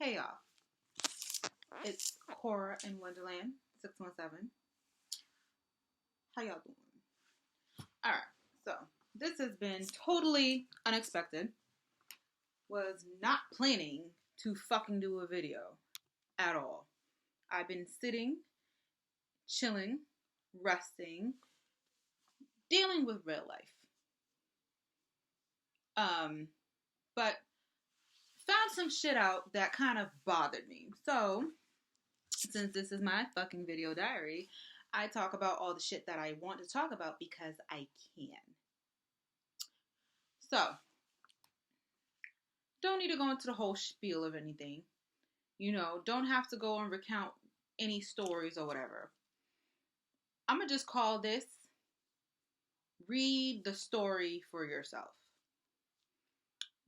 Hey y'all, it's Cora in Wonderland 617. How y'all doing? Alright, so this has been totally unexpected. Was not planning to fucking do a video at all. I've been sitting, chilling, resting, dealing with real life. But found some shit out that kind of bothered me. So, since this is my fucking video diary, I talk about all the shit that I want to talk about because I can. So, don't need to go into the whole spiel of anything. Don't have to go and recount any stories or whatever. I'm going to just call this Read the Story for Yourself.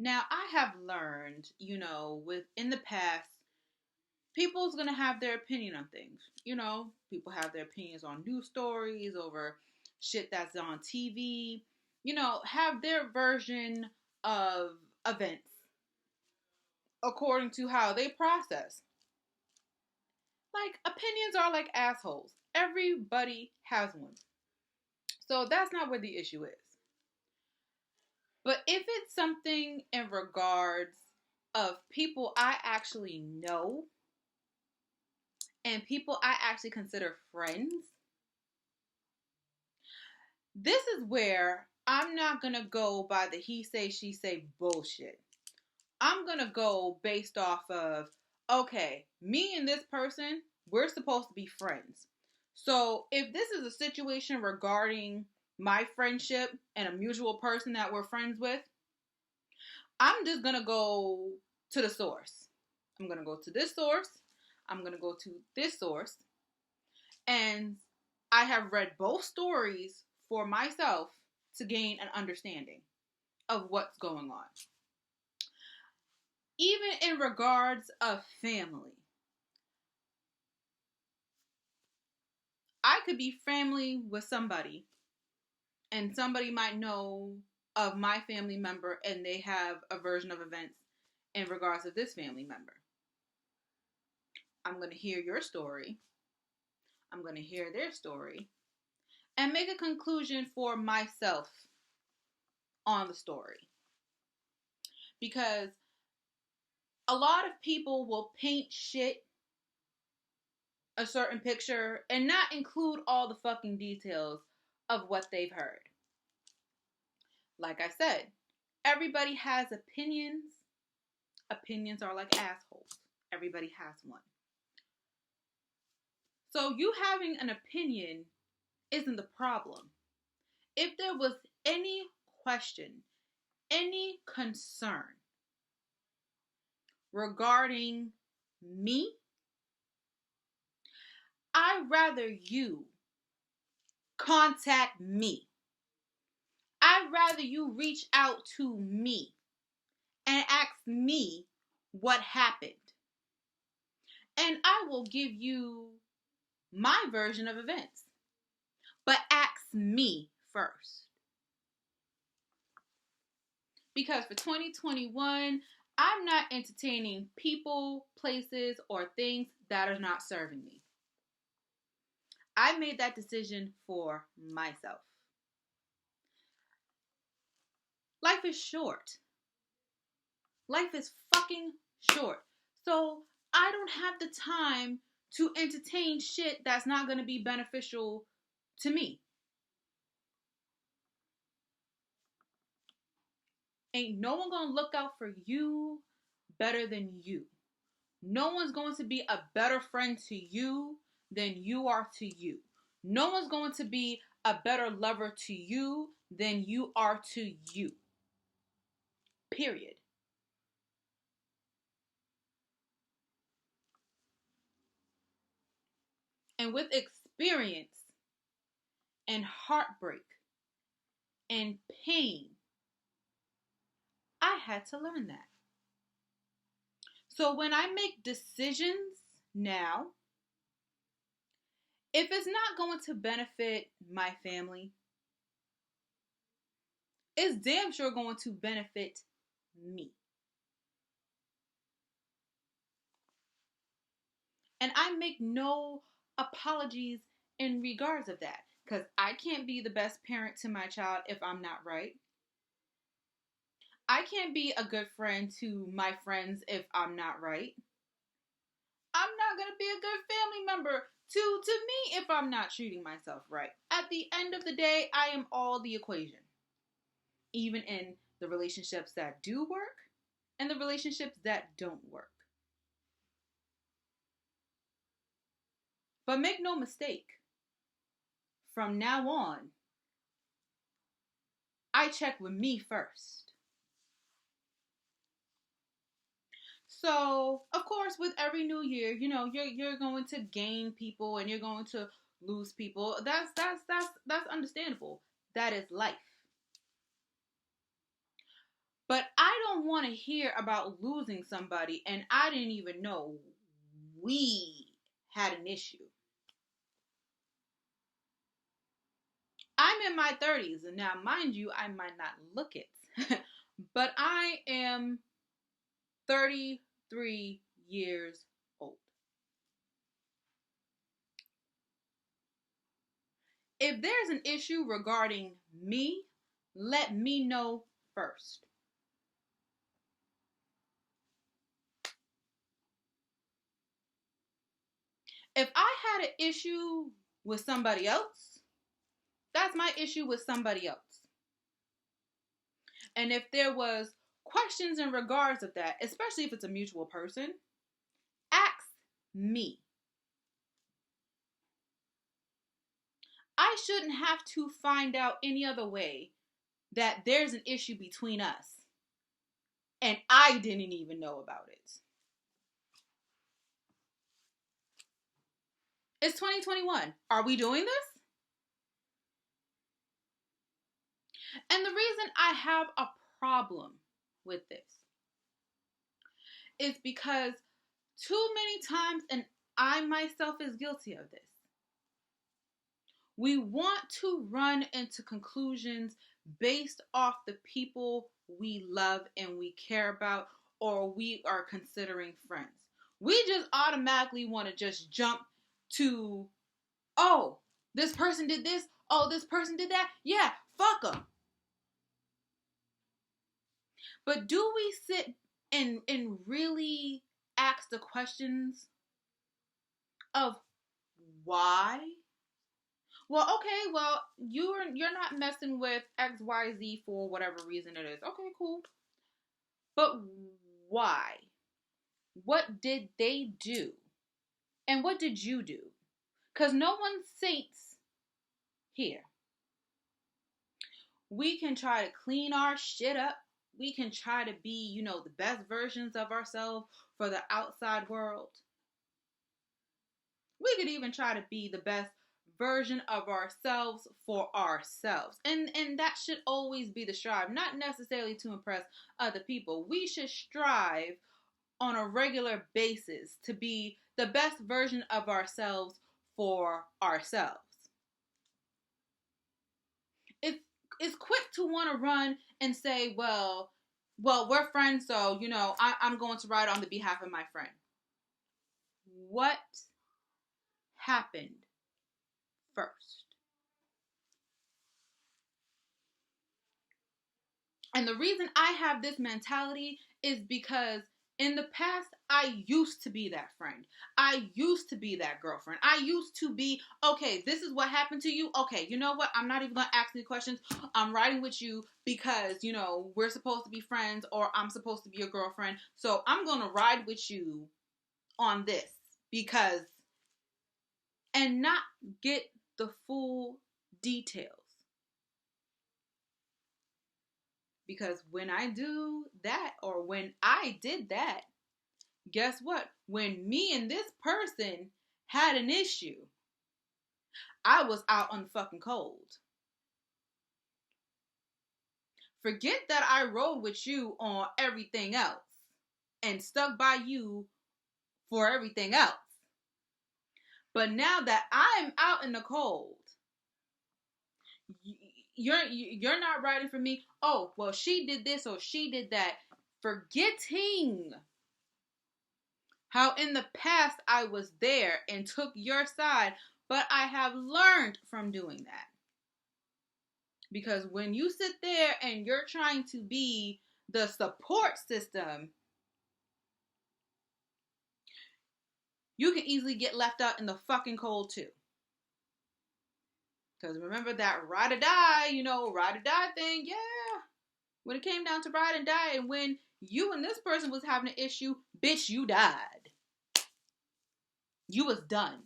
Now, I have learned, in the past, people's going to have their opinion on things. People have their opinions on news stories, over shit that's on TV, have their version of events according to how they process. Like, opinions are like assholes. Everybody has one. So that's not where the issue is. But if it's something in regards of people I actually know and people I actually consider friends, this is where I'm not going to go by the he say, she say bullshit. I'm going to go based off of, okay, me and this person, we're supposed to be friends. So if this is a situation regarding my friendship and a mutual person that we're friends with, I'm just going to go to the source. I'm going to go to this source. I'm going to go to this source. And I have read both stories for myself to gain an understanding of what's going on. Even in regards of family. I could be family with somebody, and somebody might know of my family member, and they have a version of events in regards to this family member. I'm going to hear your story. I'm going to hear their story and make a conclusion for myself on the story. Because a lot of people will paint shit, a certain picture, and not include all the fucking details of what they've heard. Like I said, everybody has opinions. Opinions are like assholes. Everybody has one. So you having an opinion isn't the problem. If there was any question, any concern regarding me, I'd rather you contact me. I'd rather you reach out to me and ask me what happened. And I will give you my version of events. But ask me first. Because for 2021, I'm not entertaining people, places, or things that are not serving me. I made that decision for myself. Life is short. Life is fucking short. So I don't have the time to entertain shit that's not going to be beneficial to me. Ain't no one going to look out for you better than you. No one's going to be a better friend to you than you are to you. No one's going to be a better lover to you than you are to you. Period. And with experience and heartbreak and pain, I had to learn that. So when I make decisions now, if it's not going to benefit my family, it's damn sure going to benefit me. And I make no apologies in regards of that. Because I can't be the best parent to my child if I'm not right. I can't be a good friend to my friends if I'm not right. I'm not going to be a good family member to me if I'm not treating myself right. At the end of the day, I am all the equation. Even in the relationships that do work and the relationships that don't work. But make no mistake, from now on, I check with me first. So, of course, with every new year, you're going to gain people and you're going to lose people. That's understandable. That is life. But I don't want to hear about losing somebody and I didn't even know we had an issue. I'm in my 30s, and now, mind you, I might not look it, but I am 33 years old. If there's an issue regarding me, let me know first. If I had an issue with somebody else, that's my issue with somebody else. And if there was questions in regards of that, especially if it's a mutual person, ask me. I shouldn't have to find out any other way that there's an issue between us and I didn't even know about it. It's 2021. Are we doing this? And the reason I have a problem with this is because too many times, and I myself is guilty of this, we want to run into conclusions based off the people we love and we care about or we are considering friends. We just automatically want to just jump to, oh, this person did this, oh, this person did that, yeah, fuck them. But do we sit and really ask the questions of why? Well, okay, well, you're not messing with XYZ for whatever reason it is. Okay, cool. But why? What did they do? And what did you do? Because no one's saints here. We can try to clean our shit up. We can try to be, the best versions of ourselves for the outside world. We could even try to be the best version of ourselves for ourselves. And that should always be the strive, not necessarily to impress other people. We should strive on a regular basis to be the best version of ourselves for ourselves. It's quick to want to run and say, well, we're friends, so, I'm going to ride on the behalf of my friend. What happened first? And the reason I have this mentality is because in the past, I used to be that friend. I used to be that girlfriend. I used to be, okay, this is what happened to you. Okay, you know what? I'm not even going to ask any questions. I'm riding with you because, we're supposed to be friends or I'm supposed to be your girlfriend. So I'm going to ride with you on this because, and not get the full details. Because when I do that, or when I did that, guess what? When me and this person had an issue, I was out on the fucking cold. Forget that I rode with you on everything else and stuck by you for everything else. But now that I'm out in the cold, you're not riding for me. Oh, well, she did this or she did that. Forgetting How in the past I was there and took your side, but I have learned from doing that. Because when you sit there and you're trying to be the support system, you can easily get left out in the fucking cold too. Because remember that ride or die, ride or die thing, yeah. When it came down to ride and die, and when you and this person was having an issue, bitch, you died. You was done.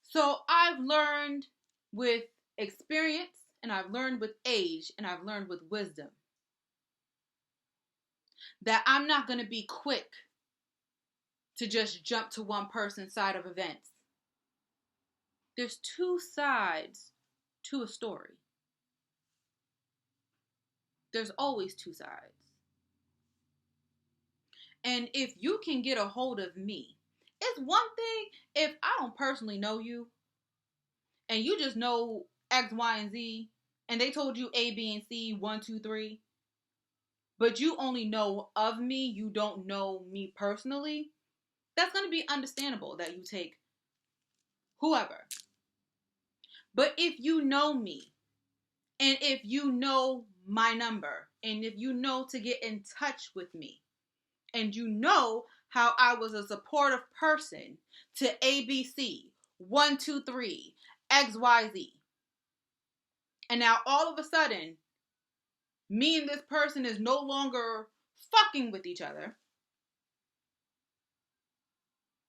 So I've learned with experience, and I've learned with age, and I've learned with wisdom that I'm not going to be quick to just jump to one person's side of events. There's two sides to a story. There's always two sides. And if you can get a hold of me, it's one thing if I don't personally know you and you just know X, Y, and Z, and they told you A, B, and C, 1, 2, 3, but you only know of me, you don't know me personally, that's going to be understandable that you take whoever. But if you know me, and if you know my number, and if you know to get in touch with me, and you know how I was a supportive person to ABC, 1, 2, 3, XYZ, and now all of a sudden, me and this person is no longer fucking with each other,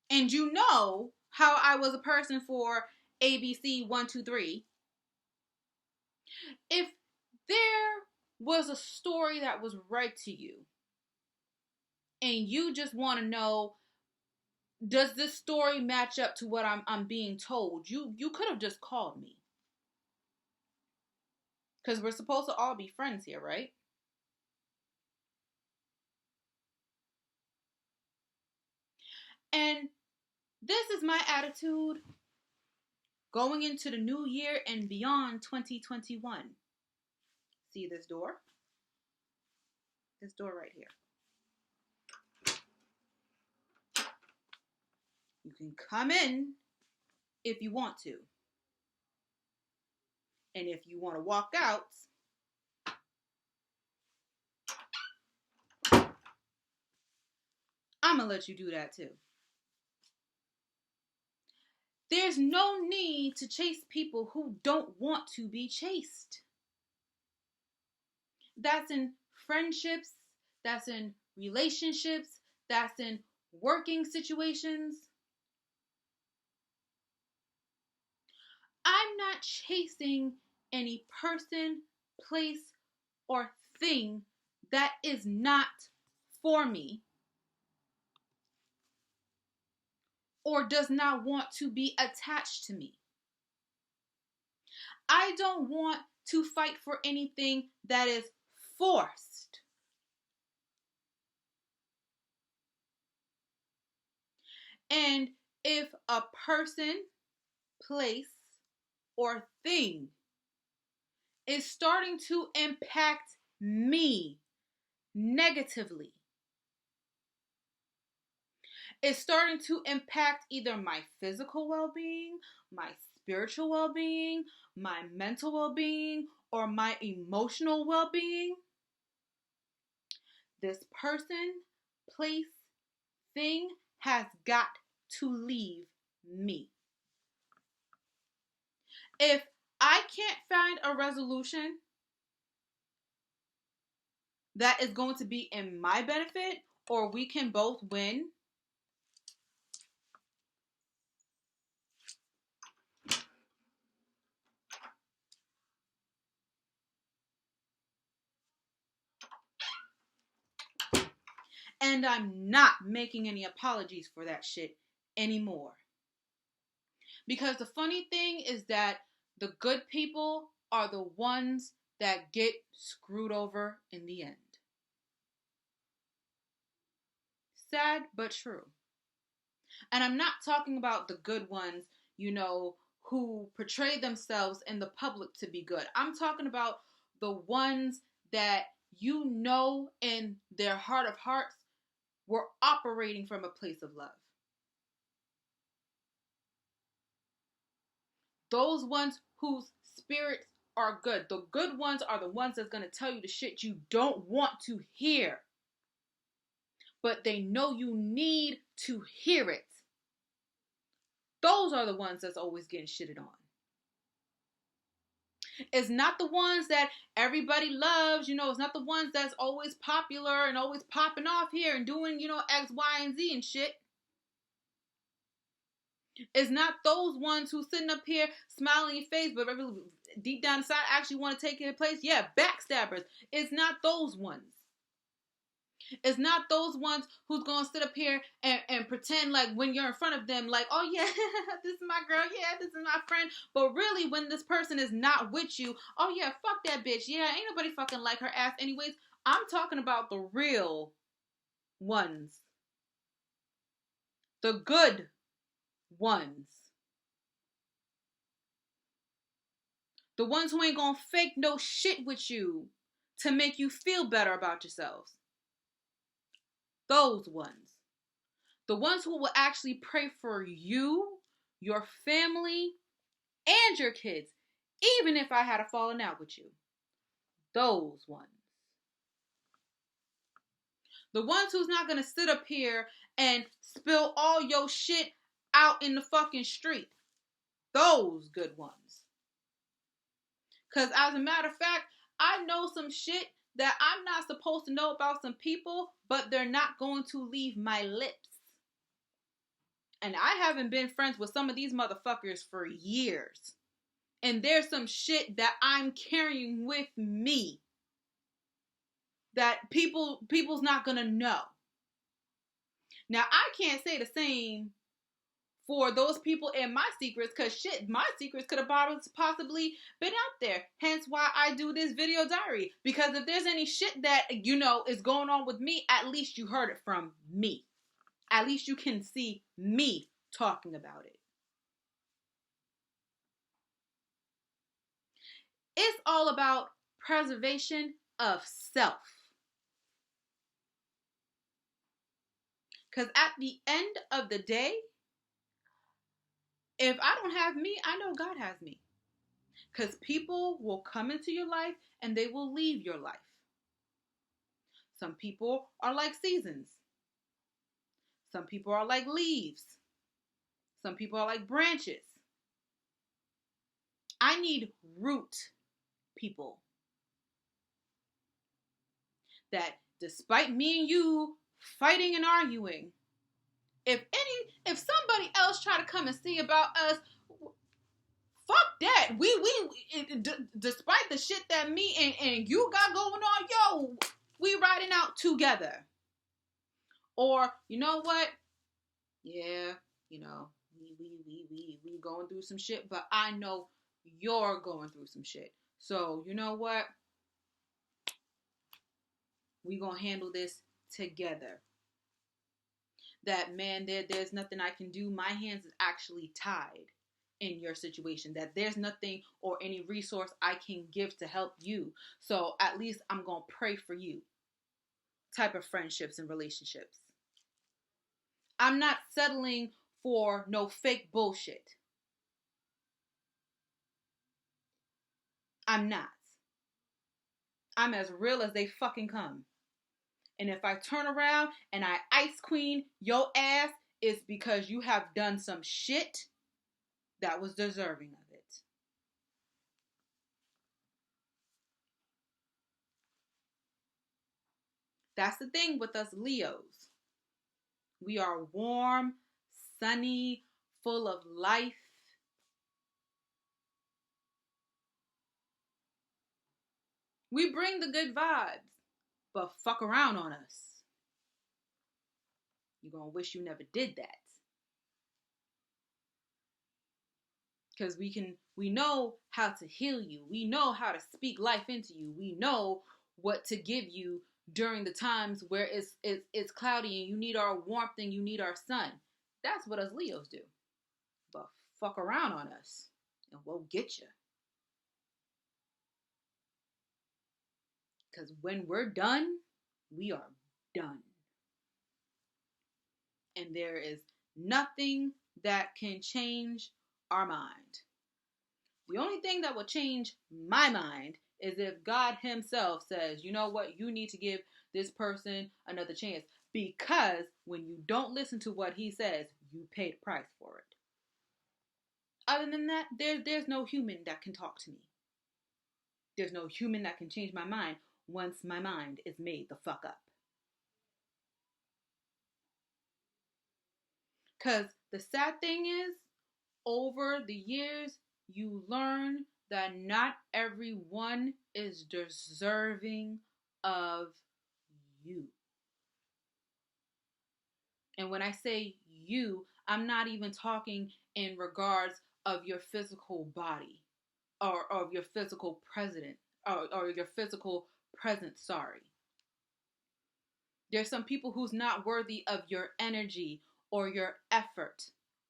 and you know how I was a person for ABC 1, 2, 3, if there was a story that was right to you, and you just want to know, does this story match up to what I'm being told? You could have just called me. Because we're supposed to all be friends here, right? And this is my attitude going into the new year and beyond 2021. See this door? This door right here. You can come in if you want to. And if you want to walk out, I'm going to let you do that too. There's no need to chase people who don't want to be chased. That's in friendships, that's in relationships, that's in working situations. I'm not chasing any person, place, or thing that is not for me or does not want to be attached to me. I don't want to fight for anything that is forced. And if a person, place, or thing is starting to impact me negatively, it's starting to impact either my physical well-being, my spiritual well-being, my mental well-being, or my emotional well-being, this person, place, thing has got to leave me. If I can't find a resolution that is going to be in my benefit, or we can both win, and I'm not making any apologies for that shit anymore. Because the funny thing is that the good people are the ones that get screwed over in the end. Sad but true. And I'm not talking about the good ones, who portray themselves in the public to be good. I'm talking about the ones that in their heart of hearts, We're operating from a place of love. Those ones whose spirits are good. The good ones are the ones that's going to tell you the shit you don't want to hear. But they know you need to hear it. Those are the ones that's always getting shitted on. It's not the ones that everybody loves, it's not the ones that's always popular and always popping off here and doing, X, Y, and Z and shit. It's not those ones who sitting up here smiling in your face, but deep down inside actually want to take their place. Yeah, backstabbers. It's not those ones. It's not those ones who's going to sit up here and pretend like when you're in front of them, like, oh yeah, this is my girl, yeah, this is my friend. But really, when this person is not with you, oh yeah, fuck that bitch. Yeah, ain't nobody fucking like her ass anyways. I'm talking about the real ones. The good ones. The ones who ain't gonna fake no shit with you to make you feel better about yourselves. Those ones. The ones who will actually pray for you, your family, and your kids, even if I had a falling out with you. Those ones. The ones who's not gonna sit up here and spill all your shit out in the fucking street. Those good ones. Because as a matter of fact, I know some shit that I'm not supposed to know about some people, but they're not going to leave my lips. And I haven't been friends with some of these motherfuckers for years. And there's some shit that I'm carrying with me that people's not gonna know. Now, I can't say the same for those people in my secrets, because shit, my secrets could have possibly been out there. Hence why I do this video diary. Because if there's any shit that, is going on with me, at least you heard it from me. At least you can see me talking about it. It's all about preservation of self. Because at the end of the day, if I don't have me, I know God has me. Because people will come into your life and they will leave your life. Some people are like seasons. Some people are like leaves. Some people are like branches. I need root people. That despite me and you fighting and arguing, if somebody else try to come and see about us, fuck that. Despite the shit that me and you got going on, yo, we riding out together. Or, you know what? Yeah, we going through some shit, but I know you're going through some shit. So, you know what? We gonna handle this together. That, man, there's nothing I can do. My hands is actually tied in your situation. That there's nothing or any resource I can give to help you. So at least I'm gonna pray for you. Type of friendships and relationships. I'm not settling for no fake bullshit. I'm not. I'm as real as they fucking come. And if I turn around and I ice queen your ass, it's because you have done some shit that was deserving of it. That's the thing with us Leos. We are warm, sunny, full of life. We bring the good vibes, but fuck around on us. You're gonna wish you never did that. Because we know how to heal you. We know how to speak life into you. We know what to give you during the times where it's cloudy and you need our warmth and you need our sun. That's what us Leos do. But fuck around on us and we'll get you. Because when we're done, we are done. And there is nothing that can change our mind. The only thing that will change my mind is if God himself says, you know what, you need to give this person another chance. Because when you don't listen to what he says, you pay the price for it. Other than that, there's no human that can talk to me. There's no human that can change my mind once my mind is made the fuck up. Because the sad thing is, over the years, you learn that not everyone is deserving of you. And when I say you, I'm not even talking in regards of your physical body or of your physical or your physical presence, sorry. There's some people who's not worthy of your energy or your effort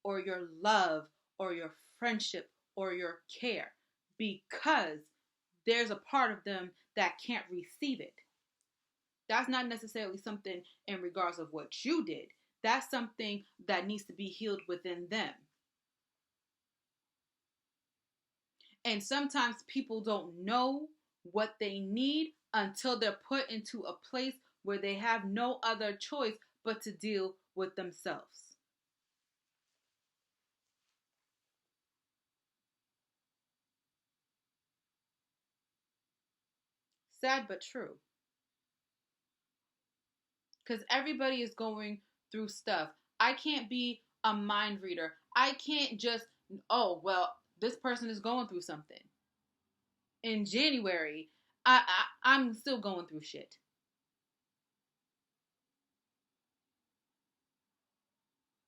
or your love or your friendship or your care because there's a part of them that can't receive it. That's not necessarily something in regards of what you did. That's something that needs to be healed within them. And sometimes people don't know what they need until they're put into a place where they have no other choice but to deal with themselves. Sad but true. Because everybody is going through stuff. I can't be a mind reader. I can't just, oh, well, this person is going through something. In January, I'm still going through shit.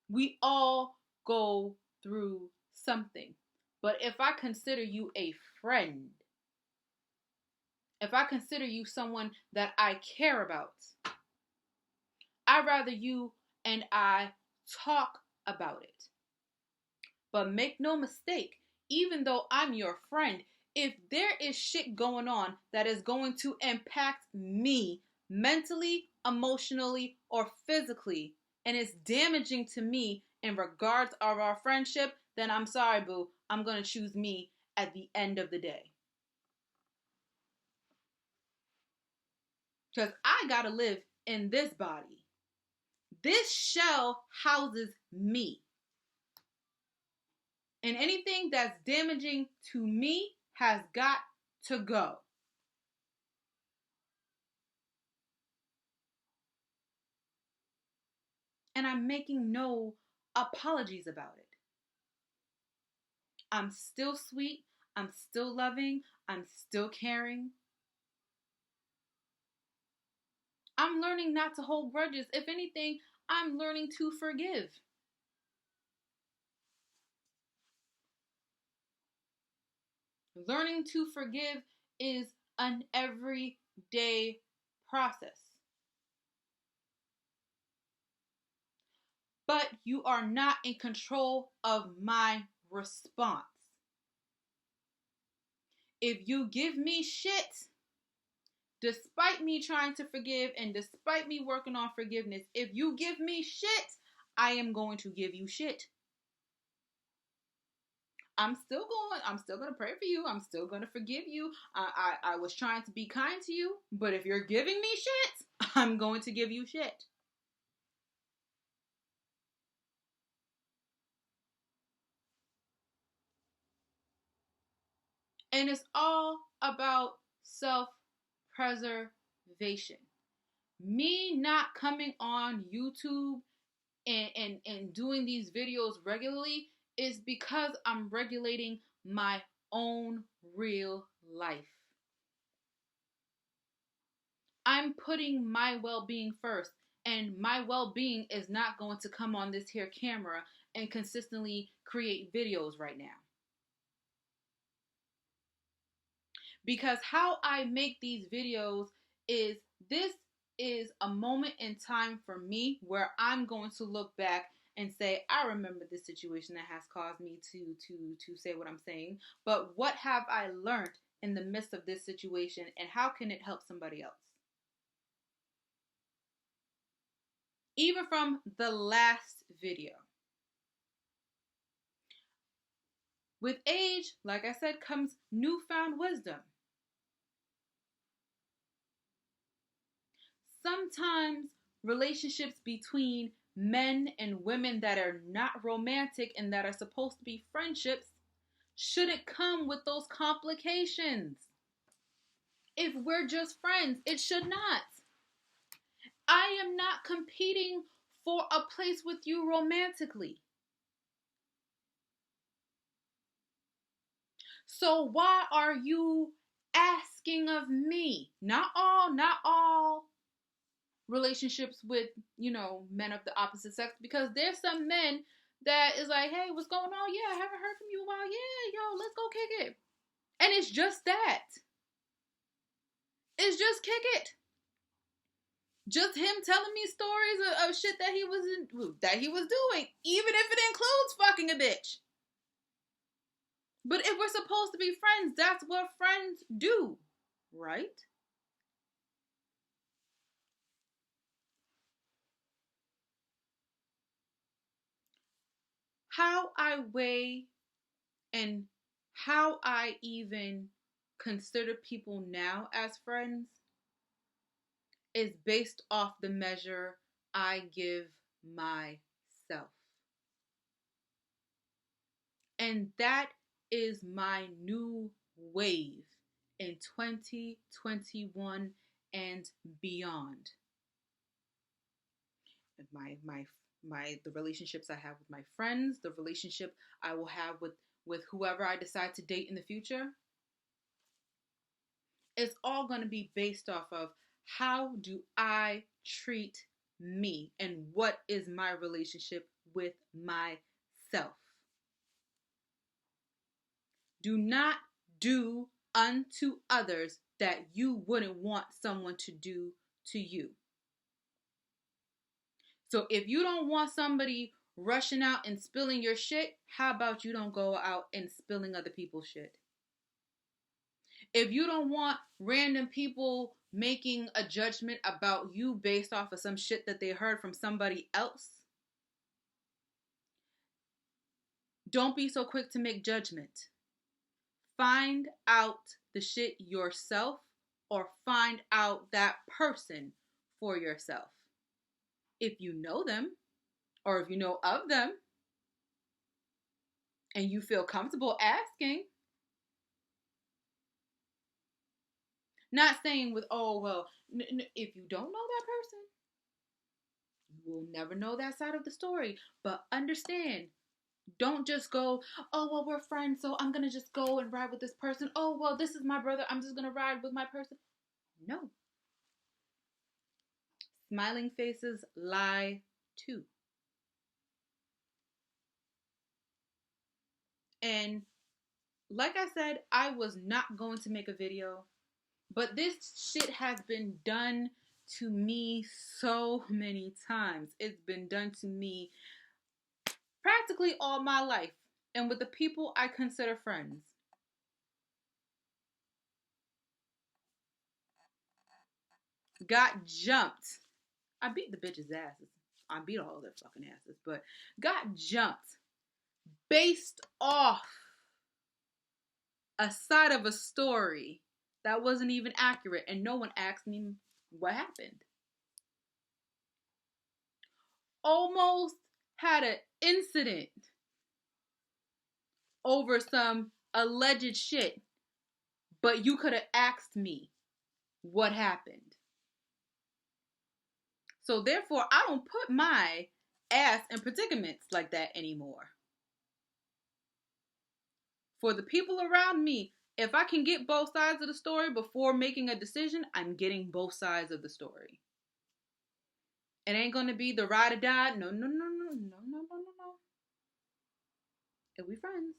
We all go through something. But if I consider you a friend, if I consider you someone that I care about, I'd rather you and I talk about it. But make no mistake, even though I'm your friend, if there is shit going on that is going to impact me mentally, emotionally, or physically, and it's damaging to me in regards of our friendship, then I'm sorry, boo. I'm going to choose me at the end of the day. Because I got to live in this body. This shell houses me. And anything that's damaging to me has got to go. And I'm making no apologies about it. I'm still sweet. I'm still loving. I'm still caring. I'm learning not to hold grudges. If anything, I'm learning to forgive. Learning to forgive is an everyday process. But you are not in control of my response. If you give me shit, despite me trying to forgive and despite me working on forgiveness, if you give me shit, I am going to give you shit. I'm still going to pray for you. I'm still going to forgive you. I was trying to be kind to you, but if you're giving me shit, I'm going to give you shit. And it's all about self-preservation. Me not coming on YouTube and doing these videos regularly is because I'm regulating my own real life. I'm putting my well-being first, and my well-being is not going to come on this here camera and consistently create videos right now. Because how I make these videos is this is a moment in time for me where I'm going to look back and say, I remember this situation that has caused me to say what I'm saying, but what have I learned in the midst of this situation and how can it help somebody else? even from the last video. With age, like I said, comes newfound wisdom. Sometimes relationships between men and women that are not romantic and that are supposed to be friendships shouldn't come with those complications. If we're just friends, it should not. I am not competing for a place with you romantically. So why are you asking of me? Not all relationships with, men of the opposite sex, because there's some men that is like, hey, what's going on? Yeah, I haven't heard from you in a while. Yeah, yo, let's go kick it. And it's just that. It's just kick it. Just him telling me stories of shit that he was doing, even if it includes fucking a bitch. But if we're supposed to be friends, that's what friends do, right? How I weigh and how I even consider people now as friends is based off the measure I give myself. And that is my new wave in 2021 and beyond. The relationships I have with my friends, the relationship I will have with whoever I decide to date in the future, it's all going to be based off of how do I treat me and what is my relationship with myself. Do not do unto others that you wouldn't want someone to do to you. So if you don't want somebody rushing out and spilling your shit, how about you don't go out and spilling other people's shit? If you don't want random people making a judgment about you based off of some shit that they heard from somebody else, don't be so quick to make judgment. Find out the shit yourself or find out that person for yourself. If you know them or if you know of them and you feel comfortable asking. Not saying with, oh, well, if you don't know that person, you will never know that side of the story. But understand, don't just go, oh, well, we're friends, so I'm going to just go and ride with this person. Oh, well, this is my brother, I'm just going to ride with my person. No. Smiling faces lie too. And like I said, I was not going to make a video, but this shit has been done to me so many times. It's been done to me practically all my life and with the people I consider friends. Got jumped. I beat the bitches' asses. I beat all their fucking asses, but got jumped based off a side of a story that wasn't even accurate, and no one asked me what happened. Almost had an incident over some alleged shit, but you could have asked me what happened. So therefore, I don't put my ass in predicaments like that anymore. For the people around me, if I can get both sides of the story before making a decision, I'm getting both sides of the story. It ain't gonna be the ride or die. No. If we friends,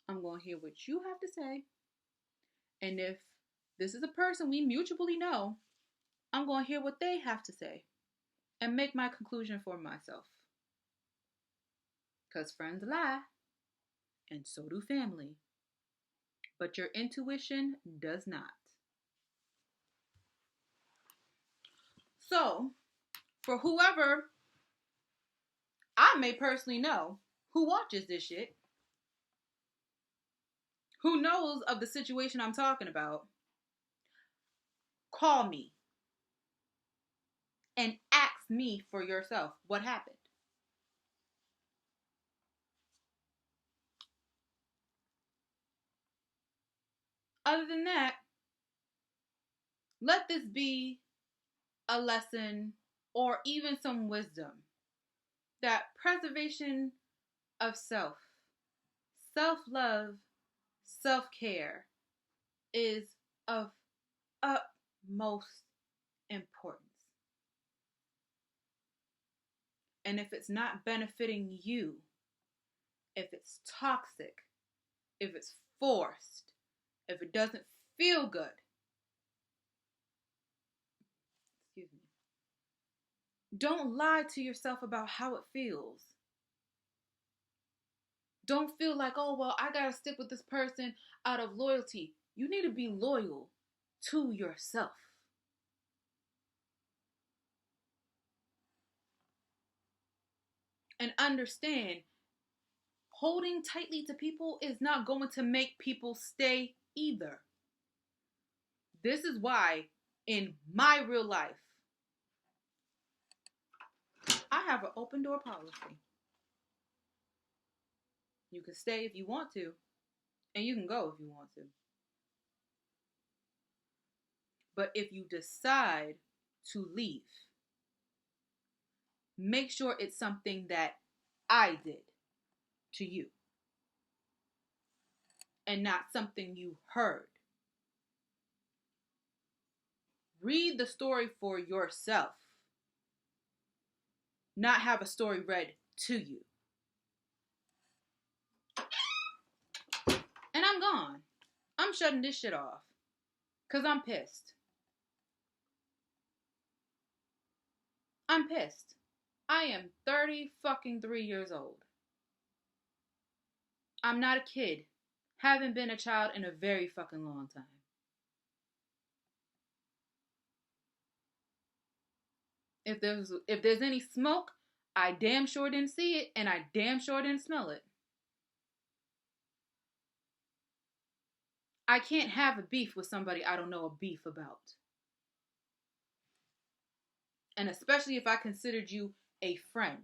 I'm gonna hear what you have to say. And if this is a person we mutually know, I'm gonna hear what they have to say and make my conclusion for myself. Because friends lie, and so do family. But your intuition does not. So, for whoever I may personally know who watches this shit, who knows of the situation I'm talking about, call me and ask me for yourself what happened. Other than that, let this be a lesson or even some wisdom that preservation of self, self love, self care is of utmost importance. And if it's not benefiting you, if it's toxic, if it's forced, if it doesn't feel good, excuse me, don't lie to yourself about how it feels. Don't feel like, oh, well, I gotta stick with this person out of loyalty. You need to be loyal to yourself. And understand, holding tightly to people is not going to make people stay either. This is why, in my real life, I have an open door policy. You can stay if you want to, and you can go if you want to. But if you decide to leave, make sure it's something that I did to you and not something you heard. Read the story for yourself, not have a story read to you. And I'm gone. I'm shutting this shit off because I'm pissed. I'm pissed. I am 30 fucking 3 years old. I'm not a kid. Haven't been a child in a very fucking long time. If there's any smoke, I damn sure didn't see it, and I damn sure didn't smell it. I can't have a beef with somebody I don't know a beef about. And especially if I considered you a friend.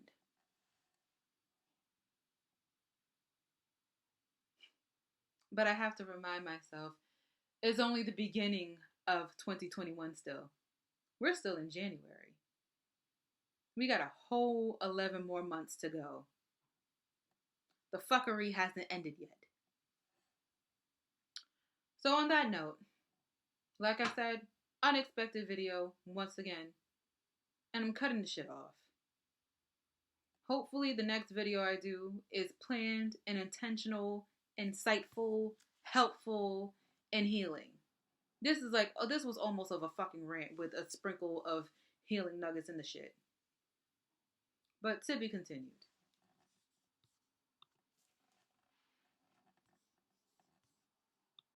But I have to remind myself, it's only the beginning of 2021 still. We're still in January. We got a whole 11 more months to go. The fuckery hasn't ended yet. So on that note, like I said, unexpected video once again. And I'm cutting the shit off. Hopefully the next video I do is planned and intentional, insightful, helpful, and healing. This was almost of a fucking rant with a sprinkle of healing nuggets in the shit. But to be continued.